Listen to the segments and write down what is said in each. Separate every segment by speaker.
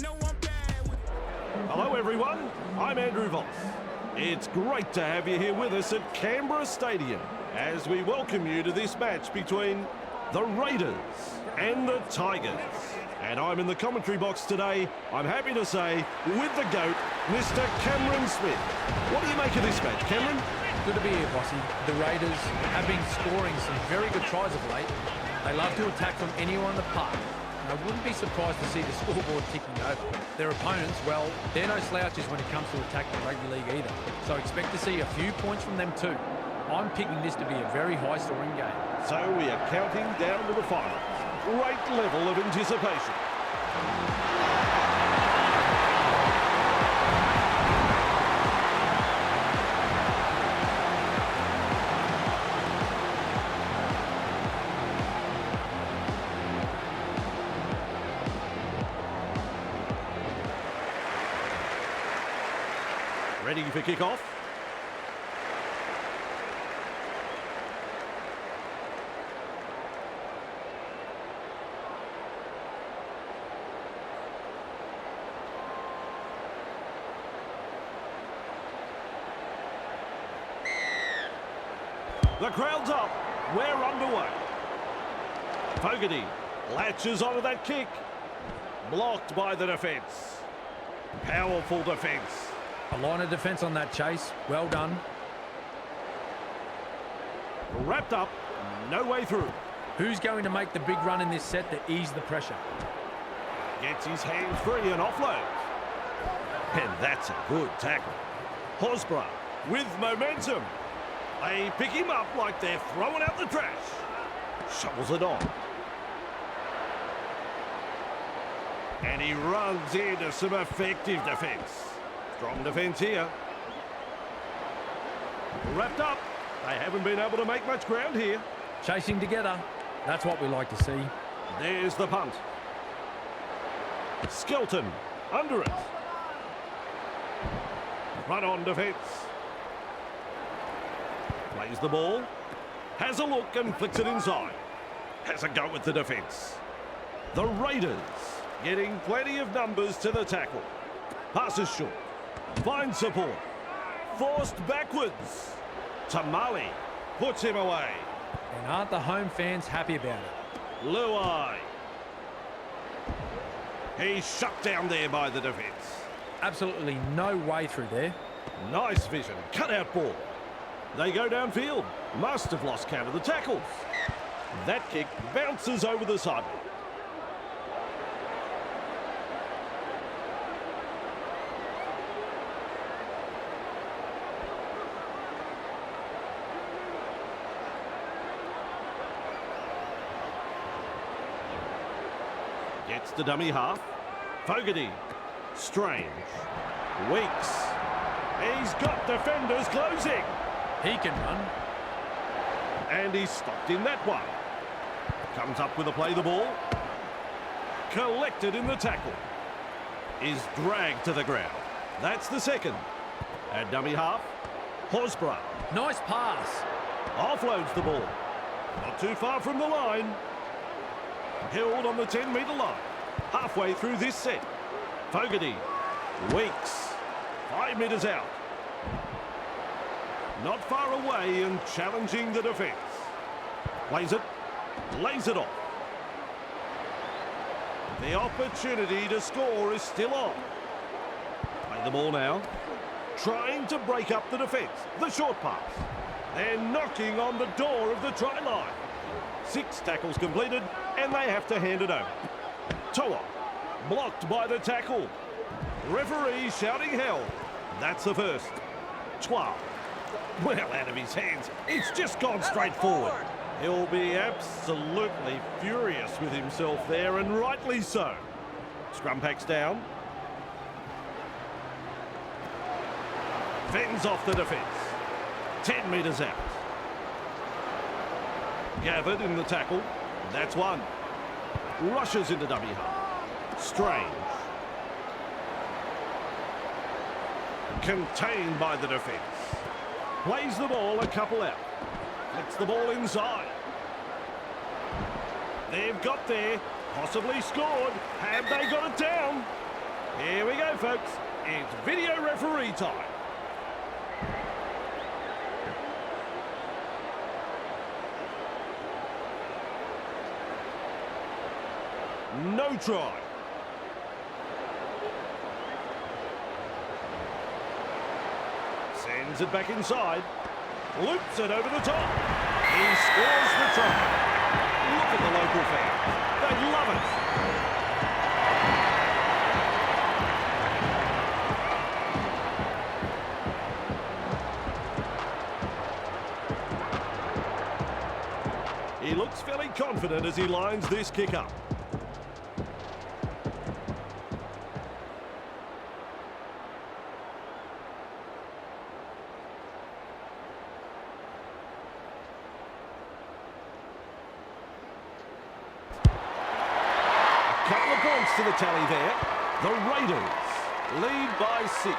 Speaker 1: Hello everyone, I'm Andrew Voss. It's great to have you here with us at Canberra Stadium as we welcome you to this match between the Raiders and the Tigers. And I'm in the commentary box today, I'm happy to say, with the GOAT, Mr. Cameron Smith. What do you make of this match, Cameron?
Speaker 2: Good to be here, Bossy. The Raiders have been scoring some very good tries of late. They love to attack from anywhere on the park. And I wouldn't be surprised to see the scoreboard ticking over. Their opponents, well, they're no slouches when it comes to attacking rugby league either. So expect to see a few points from them too. I'm picking this to be a very high-scoring game. So
Speaker 1: we are counting down to the finals. Great level of anticipation. Ready for kick-off. The crowd's up. We're underway. Fogarty latches onto that kick. Blocked by the defence. Powerful defence.
Speaker 2: A line of defence on that chase. Well done.
Speaker 1: Wrapped up. No way through.
Speaker 2: Who's going to make the big run in this set to ease the pressure?
Speaker 1: Gets his hands free and offloads. And that's a good tackle. Hosborough with momentum. They pick him up like they're throwing out the trash. Shovels it on. And he runs into some effective defence. Strong defence here. Wrapped up. They haven't been able to make much ground here.
Speaker 2: Chasing together. That's what we like to see.
Speaker 1: There's the punt. Skelton under it. Run on defence. Plays the ball. Has a look and flicks it inside. Has a go with the defence. The Raiders getting plenty of numbers to the tackle. Passes short. Finds support. Forced backwards. Tamale puts him away.
Speaker 2: And aren't the home fans happy about it?
Speaker 1: Luai. He's shut down there by the defence.
Speaker 2: Absolutely no way through there.
Speaker 1: Nice vision. Cut out ball. They go downfield. Must have lost count of the tackles. That kick bounces over the sideline. Gets the dummy half. Fogarty. Strange. Weeks. He's got defenders closing.
Speaker 2: He can run.
Speaker 1: And he's stopped in that one. Comes up with a play the ball. Collected in the tackle. Is dragged to the ground. That's the second. At dummy half. Hosborough.
Speaker 2: Nice pass.
Speaker 1: Offloads the ball. Not too far from the line. Held on the 10-metre line. Halfway through this set. Fogarty. Weeks. 5 metres out. Not far away and challenging the defence. Plays it. Lays it off. The opportunity to score is still on. Play the ball now. Trying to break up the defence. The short pass. They're knocking on the door of the try line. 6 tackles completed and they have to hand it over. Toa. Blocked by the tackle. Referee shouting hell. That's the first. 12. Well, out of his hands. It's just gone straight forward. He'll be absolutely furious with himself there, and rightly so. Scrum packs down. Fends off the defence. 10 metres out. Gathered in the tackle. That's one. Rushes into dummy half. Strange. Contained by the defence. Plays the ball a couple out. Flicks the ball inside. They've got there. Possibly scored. Have they got it down? folks, it's video referee time. No try. Sends it back inside. Loops it over the top. He scores the try. Look at the local fans. They love it. He looks fairly confident as he lines this kick up. Couple of points to the tally there. The Raiders lead by 6.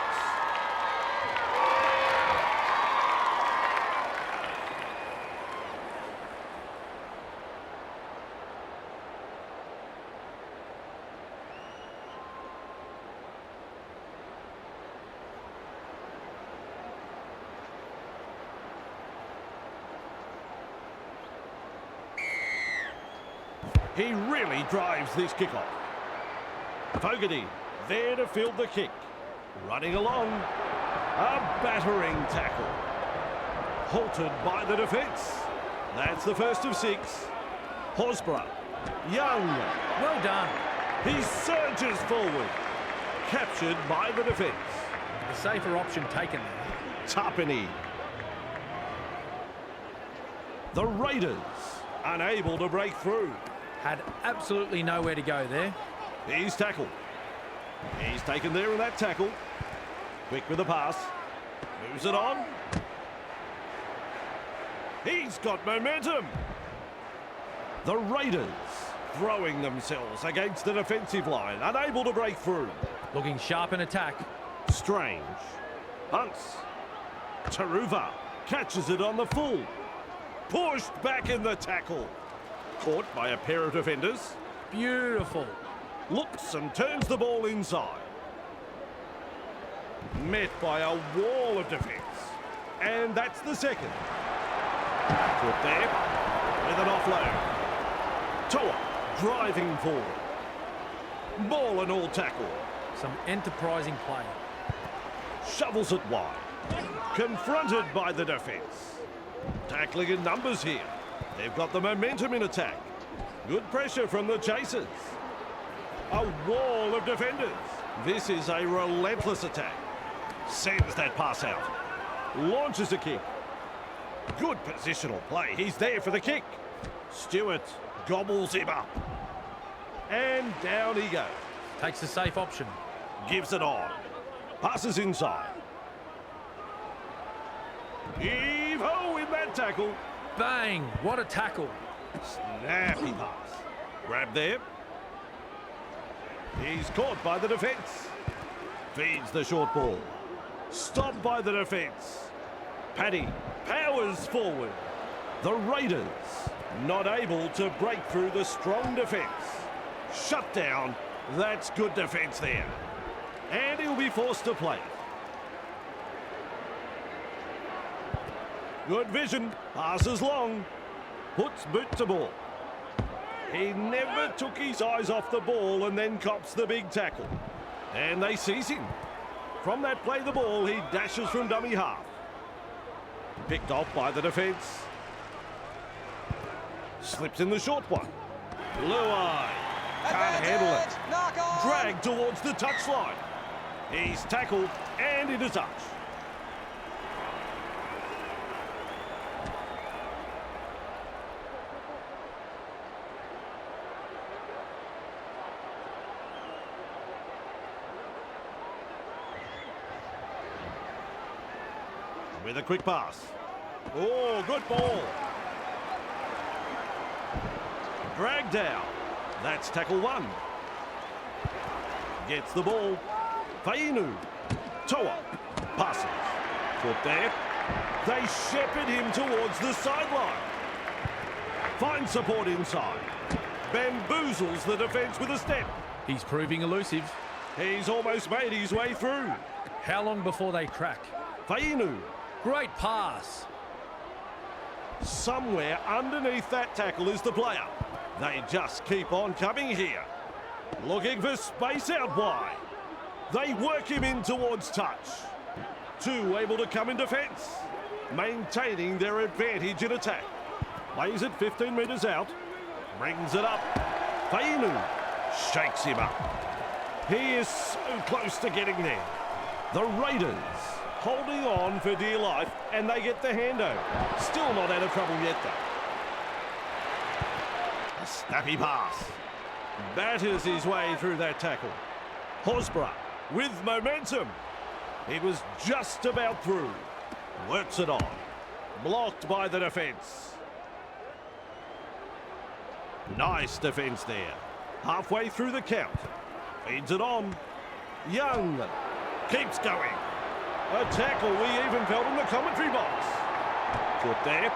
Speaker 1: He really drives this kickoff. Fogarty there to field the kick. Running along. A battering tackle. Halted by the defence. That's the first of 6. Horsburgh. Young.
Speaker 2: Well done.
Speaker 1: He surges forward. Captured by the defence.
Speaker 2: The safer option taken there.
Speaker 1: Tarpany. The Raiders unable to break through.
Speaker 2: Had absolutely nowhere to go there.
Speaker 1: He's tackled. He's taken there in that tackle. Quick with the pass. Moves it on. He's got momentum. The Raiders throwing themselves against the defensive line, unable to break through.
Speaker 2: Looking sharp in attack.
Speaker 1: Strange. Hunts. Taruva catches it on the full. Pushed back in the tackle. Caught by a pair of defenders.
Speaker 2: Beautiful.
Speaker 1: Looks and turns the ball inside. Met by a wall of defence. And that's the second. Put there with an offload. Toa driving forward. Ball and all tackle.
Speaker 2: Some enterprising play.
Speaker 1: Shovels it wide. Confronted by the defence. Tackling in numbers here. They've got the momentum in attack. Good pressure from the chasers. A wall of defenders. This is a relentless attack. Sends that pass out. Launches a kick. Good positional play. He's there for the kick. Stewart gobbles him up. And down he goes.
Speaker 2: Takes the safe option.
Speaker 1: Gives it on. Passes inside. Heave-ho in that tackle.
Speaker 2: Bang! What a tackle.
Speaker 1: Snappy pass. Grab there. He's caught by the defence. Feeds the short ball. Stopped by the defence. Paddy powers forward. The Raiders not able to break through the strong defence. Shut down. That's good defence there. And he'll be forced to play. Good vision. Passes long. Puts boot to ball. He never took his eyes off the ball and then cops the big tackle. And they seize him. From that play the ball, he dashes from dummy half. Picked off by the defence. Slips in the short one. Luai can't handle it. Dragged towards the touchline. He's tackled and into touch. With a quick pass. Oh, good ball. Dragged down. That's tackle 1. Gets the ball. Fainu. Toa. Passes. Caught there. They shepherd him towards the sideline. Finds support inside. Bamboozles the defence with a step.
Speaker 2: He's proving elusive.
Speaker 1: He's almost made his way through.
Speaker 2: How long before they crack?
Speaker 1: Fainu.
Speaker 2: Great pass.
Speaker 1: Somewhere underneath that tackle is the player. They just keep on coming here. Looking for space out wide. They work him in towards touch. Two able to come in defence, maintaining their advantage in attack. Plays it 15 metres out. Brings it up. Fainu shakes him up. He is so close to getting there. The Raiders holding on for dear life, and they get the handover. Still not out of trouble yet, though. A snappy pass. Batters his way through that tackle. Horsburgh with momentum. He was just about through. Works it on. Blocked by the defence. Nice defence there. Halfway through the count. Feeds it on. Young keeps going. A tackle we even felt in the commentary box. Put there.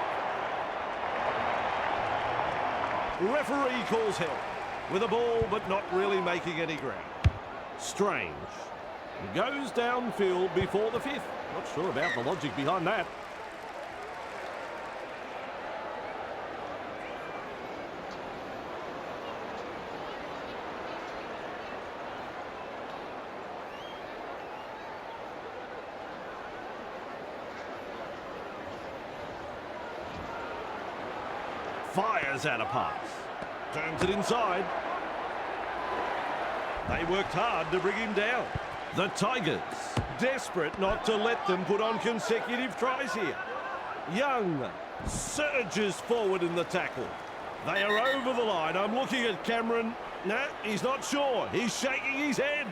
Speaker 1: Referee calls help. With a ball but not really making any ground. Strange. Goes downfield before the fifth. Not sure about the logic behind that. Fires out a pass. Turns it inside. They worked hard to bring him down. The Tigers, desperate not to let them put on consecutive tries here. Young surges forward in the tackle. They are over the line. I'm looking at Cameron. No, he's not sure. He's shaking his head.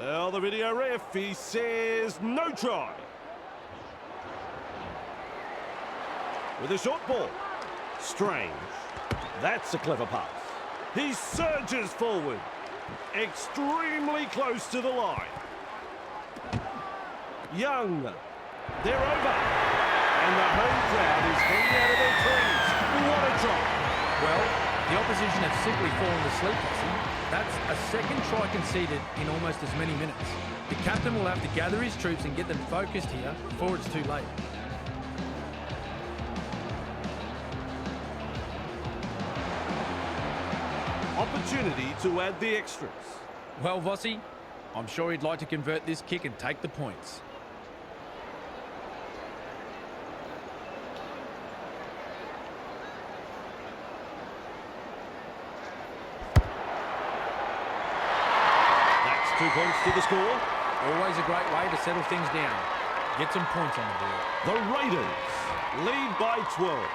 Speaker 1: Well, the video ref, he says no try. With a short ball. Strange. That's a clever pass. He surges forward. Extremely close to the line. Young. They're over. And the home crowd is hanging out of their trees. What a try.
Speaker 2: Well, the opposition have simply fallen asleep, Jesse. That's a second try conceded in almost as many minutes. The captain will have to gather his troops and get them focused here before it's too late.
Speaker 1: Opportunity to add the extras.
Speaker 2: Well, Vossi, I'm sure he'd like to convert this kick and take the points.
Speaker 1: That's 2 points to the score.
Speaker 2: Always a great way to settle things down. Get some points on the board.
Speaker 1: The Raiders lead by 12.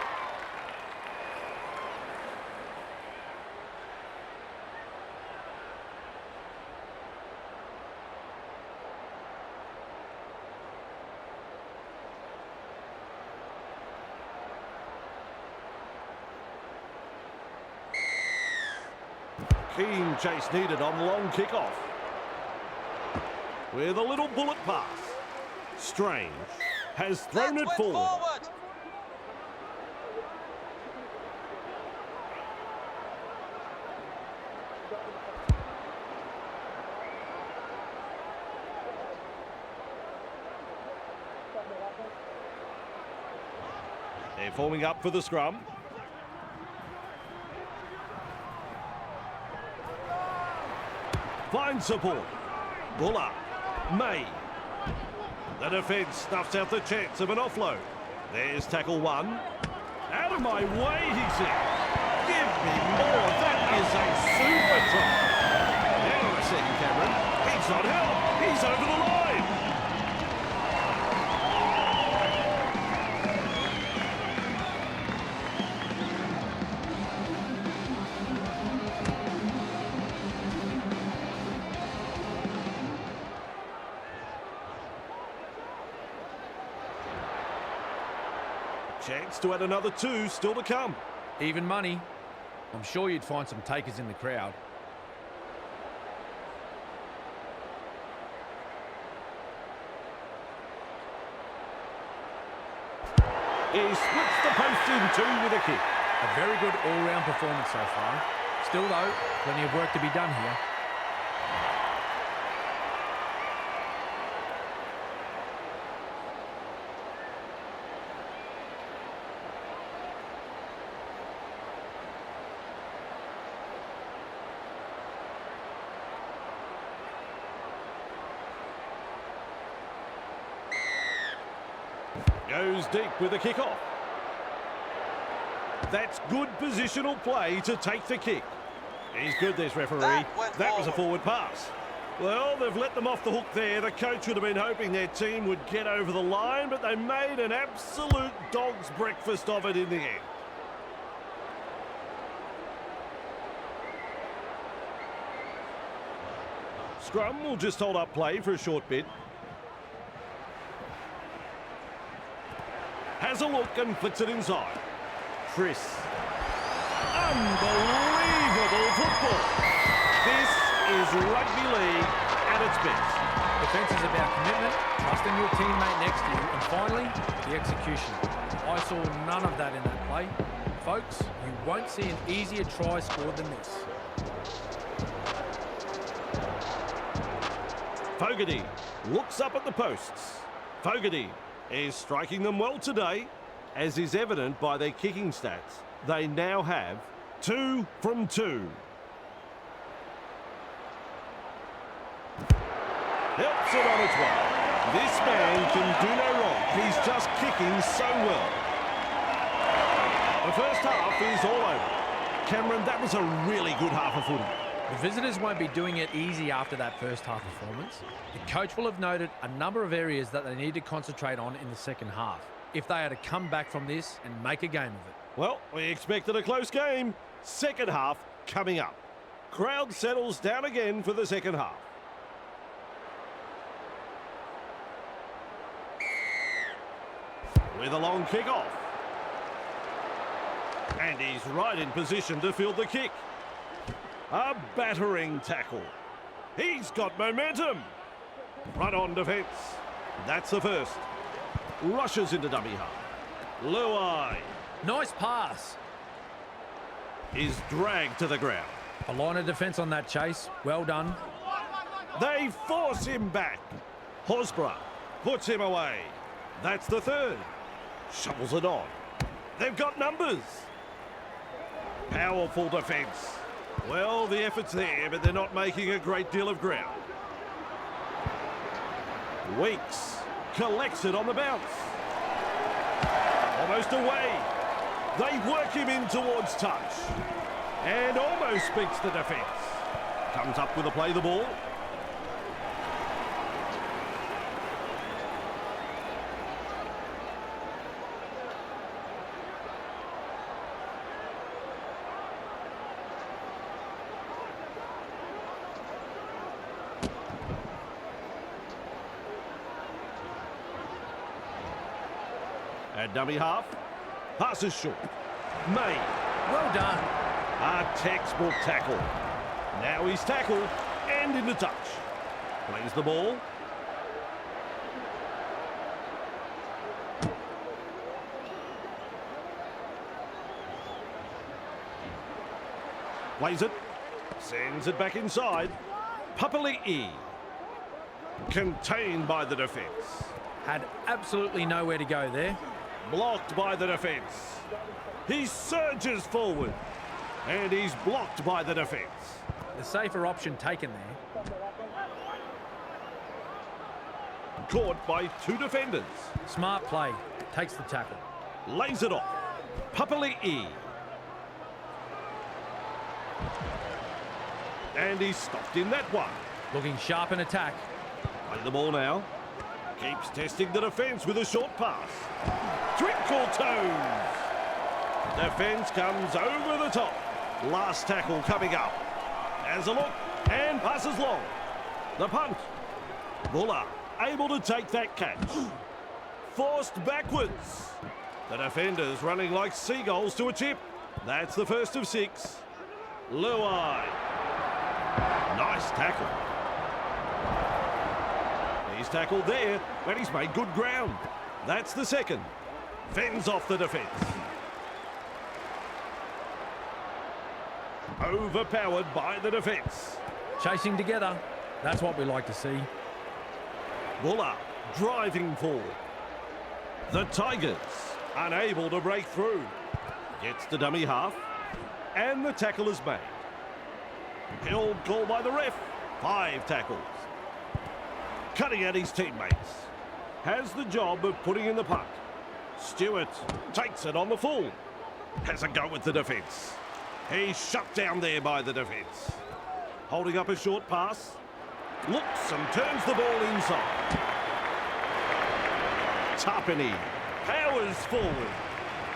Speaker 1: Keen chase needed on the long kickoff. With a little bullet pass. Strange has thrown it forward. They're forming up for the scrum. Finds support. Buller. May. The defence snuffs out the chance of an offload. There's tackle one. Out of my way, he said. Give me more. That is a super try. Hang on a second, Cameron. He's not helped. He's over the line. Chance to add another two still to come.
Speaker 2: Even money. I'm sure you'd find some takers in the crowd.
Speaker 1: He splits the post in two with a kick.
Speaker 2: A very good all-round performance so far. Still, though, plenty of work to be done here.
Speaker 1: Goes deep with a kick-off. That's good positional play to take the kick. He's good, this referee. That was a forward pass. Well, they've let them off the hook there. The coach would have been hoping their team would get over the line, but they made an absolute dog's breakfast of it in the end. Scrum will just hold up play for a short bit. Has a look and flicks it inside. Chris. Unbelievable football. This is rugby league at its best.
Speaker 2: Defence is about commitment, trusting your teammate next to you, and finally, the execution. I saw none of that in that play. Folks, you won't see an easier try scored than this.
Speaker 1: Fogarty looks up at the posts. Fogarty is striking them well today, as is evident by their kicking stats. They now have 2 from 2. Helps it on its way. This man can do no wrong. He's just kicking so well. The first half is all over. Cameron, that was a really good half of footy.
Speaker 2: The visitors won't be doing it easy after that first half performance. The coach will have noted a number of areas that they need to concentrate on in the second half if they are to come back from this and make a game of it.
Speaker 1: Well, we expected a close game. Second half coming up. Crowd settles down again for the second half. With a long kick off. And he's right in position to field the kick. A battering tackle. He's got momentum. Right on defence. That's the first. Rushes into dummy half. Luai
Speaker 2: Nice pass.
Speaker 1: is dragged to the ground.
Speaker 2: A line of defence on that chase. Well done.
Speaker 1: They force him back. Horsburgh puts him away. That's the third. Shovels it on. They've got numbers. Powerful defence. Well, the effort's there, but they're not making a great deal of ground. Weeks collects it on the bounce. Almost away. They work him in towards touch. And almost beats the defence. Comes up with a play the ball. At dummy half, passes short. May.
Speaker 2: Well done.
Speaker 1: A textbook tackle. Now he's tackled and into touch. Plays the ball. Plays it. Sends it back inside. Papali'i. Contained by the defence.
Speaker 2: Had absolutely nowhere to go there.
Speaker 1: Blocked by the defence. He surges forward. And he's blocked by the defence.
Speaker 2: The safer option taken there.
Speaker 1: Caught by two defenders.
Speaker 2: Smart play. Takes the tackle.
Speaker 1: Lays it off. Papali'i. And he's stopped in that one.
Speaker 2: Looking sharp in attack.
Speaker 1: Play the ball now. Keeps testing the defence with a short pass. Twinkle toes. Defence comes over the top. Last tackle coming up. Has a look and passes long. The punt. Buller able to take that catch. Forced backwards. The defenders running like seagulls to a tip. That's the first of 6. Luai. Nice tackle. He's tackled there, but he's made good ground. That's the second. Fends off the defence. Overpowered by the defence.
Speaker 2: Chasing together. That's what we like to see.
Speaker 1: Buller driving forward. The Tigers unable to break through. Gets the dummy half. And the tackle is made. Held call by the ref. 5 tackles. Cutting at his teammates. Has the job of putting in the punt. Stewart takes it on the full. Has a go with the defence. He's shut down there by the defence. Holding up a short pass. Looks and turns the ball inside. Tapani powers forward.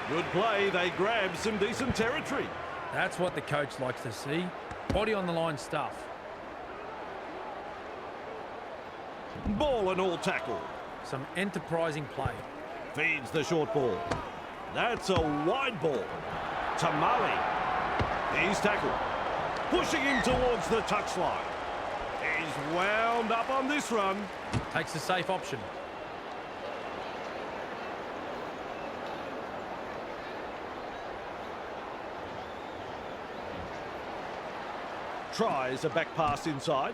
Speaker 1: Good play. They grab some decent territory.
Speaker 2: That's what the coach likes to see. Body on the line stuff.
Speaker 1: Ball and all tackle.
Speaker 2: Some enterprising play.
Speaker 1: Feeds the short ball. That's a wide ball. Tamale. He's tackled. Pushing him towards the touchline. He's wound up on this run.
Speaker 2: Takes the safe option.
Speaker 1: Tries a back pass inside.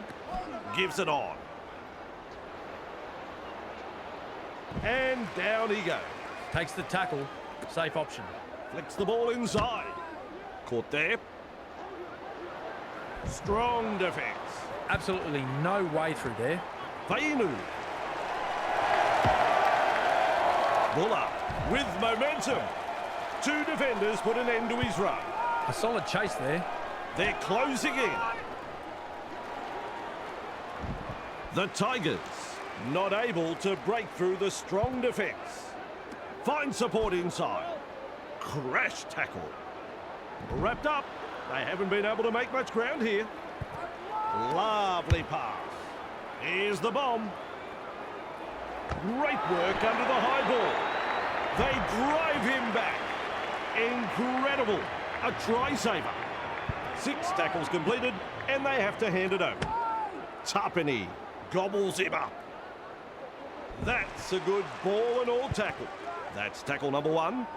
Speaker 1: Gives it on. And down he goes.
Speaker 2: Takes the tackle. Safe option.
Speaker 1: Flicks the ball inside. Caught there. Strong defence.
Speaker 2: Absolutely no way through there.
Speaker 1: Fainu. Buller with momentum. 2 defenders put an end to his run.
Speaker 2: A solid chase there.
Speaker 1: They're closing in. The Tigers not able to break through the strong defence. Find support inside. Crash tackle. Wrapped up. They haven't been able to make much ground here. Lovely pass. Here's the bomb. Great work under the high ball. They drive him back. Incredible. A try saver. 6 tackles completed, and they have to hand it over. Tapani gobbles him up. That's a good ball and all tackle. That's tackle number 1.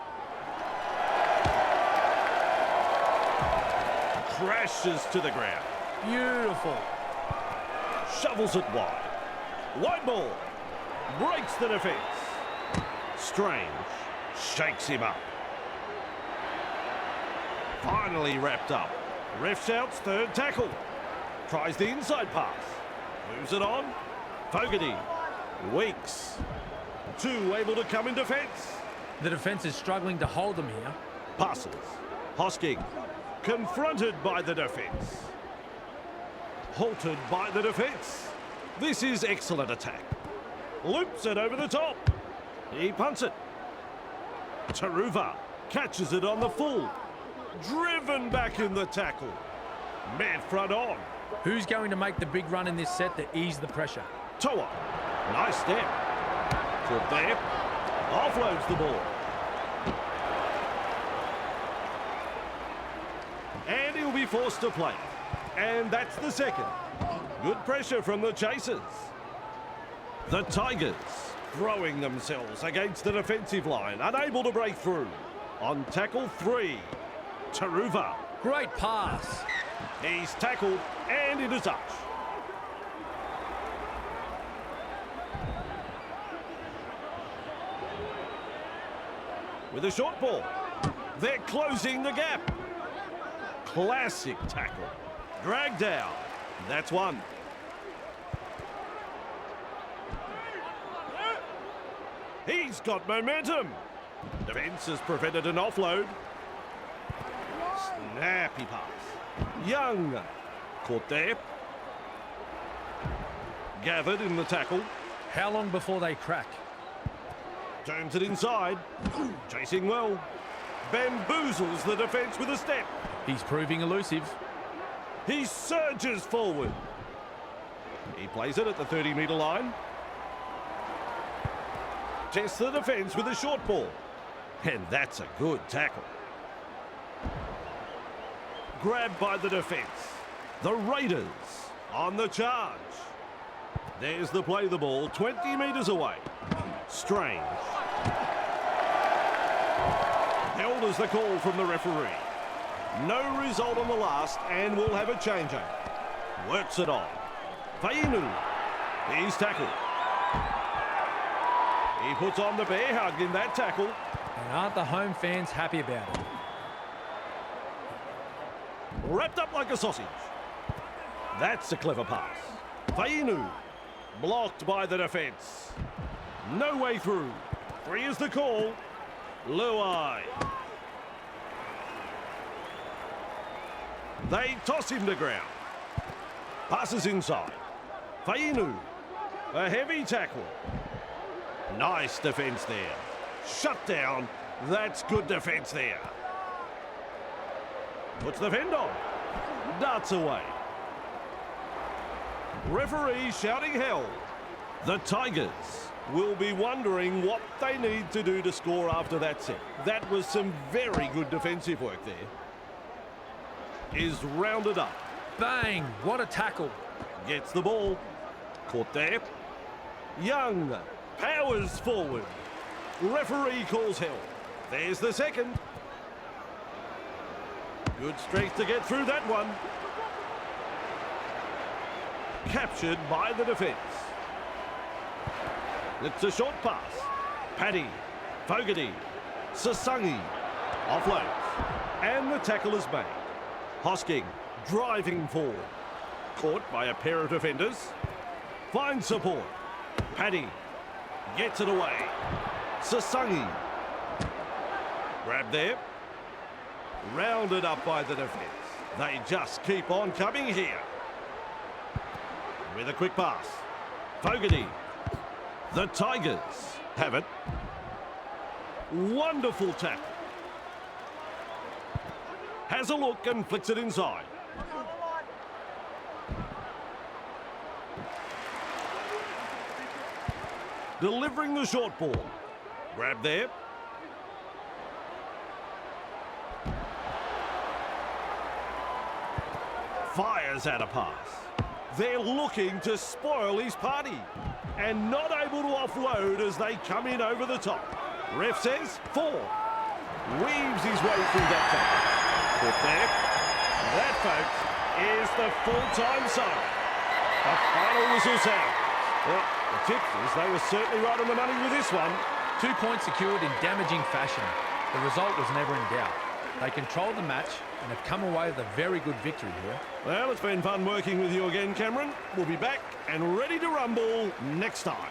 Speaker 1: Crashes to the ground.
Speaker 2: Beautiful.
Speaker 1: Shovels it wide. Wide ball. Breaks the defence. Strange. Shakes him up. Finally wrapped up. Ref shouts 3rd tackle. Tries the inside pass. Moves it on. Fogarty. Weeks. 2 able to come in defence.
Speaker 2: The defence is struggling to hold them here.
Speaker 1: Passes. Hosking. Confronted by the defence. Halted by the defence. This is excellent attack. Loops it over the top. He punts it. Taruva catches it on the full. Driven back in the tackle. Met front on.
Speaker 2: Who's going to make the big run in this set to ease the pressure?
Speaker 1: Toa. Nice step. Caught there. Offloads the ball. And he'll be forced to play. And that's the second. Good pressure from the chasers. The Tigers throwing themselves against the defensive line, unable to break through. On tackle 3, Taruva.
Speaker 2: Great pass.
Speaker 1: He's tackled and it is up. With a short ball. They're closing the gap. Classic tackle. Dragged down. That's 1. He's got momentum. Defence has prevented an offload. Snappy pass. Young. Caught there. Gathered in the tackle.
Speaker 2: How long before they crack?
Speaker 1: Turns it inside. Chasing well. Bamboozles the defence with a step.
Speaker 2: He's proving elusive.
Speaker 1: He surges forward. He plays it at the 30-metre line. Tests the defence with a short ball. And that's a good tackle. Grabbed by the defence. The Raiders on the charge. There's the play the ball 20 metres away. Strange. Held as the call from the referee. No result on the last, and we'll have a changeover. Works it on. Fainu. He's tackled. He puts on the bear hug in that tackle.
Speaker 2: And aren't the home fans happy about it?
Speaker 1: Wrapped up like a sausage. That's a clever pass. Fainu. Blocked by the defence. No way through. 3 is the call. Luai. They toss him to ground. Passes inside. Fainu. A heavy tackle. Nice defence there. Shut down. That's good defence there. Puts the fend on. Darts away. Referee shouting hell. The Tigers will be wondering what they need to do to score after that set. That was some very good defensive work there. Is rounded up.
Speaker 2: Bang! What a tackle.
Speaker 1: Gets the ball. Caught there. Young powers forward. Referee calls hell. There's the second. Good strength to get through that one. Captured by the defence. It's a short pass. Paddy. Fogarty. Sasangi. Offloads. And the tackle is made. Hosking. Driving forward. Caught by a pair of defenders. Finds support. Paddy. Gets it away. Sasangi. Grab there. Rounded up by the defence. They just keep on coming here. With a quick pass. Fogarty. The Tigers have it. Wonderful tackle. Has a look and flicks it inside. Delivering the short ball. Grab there. Fires out a pass. They're looking to spoil his party and not able to offload as they come in over the top. Ref says 4. Weaves his way through that tackle. Put there. That, folks, is the full-time siren. The final whistle sound. Well, the tip is they were certainly right on the money with this one.
Speaker 2: 2 points secured in damaging fashion. The result was never in doubt. They controlled the match and have come away with a very good victory here.
Speaker 1: Well, it's been fun working with you again, Cameron. We'll be back and ready to rumble next time.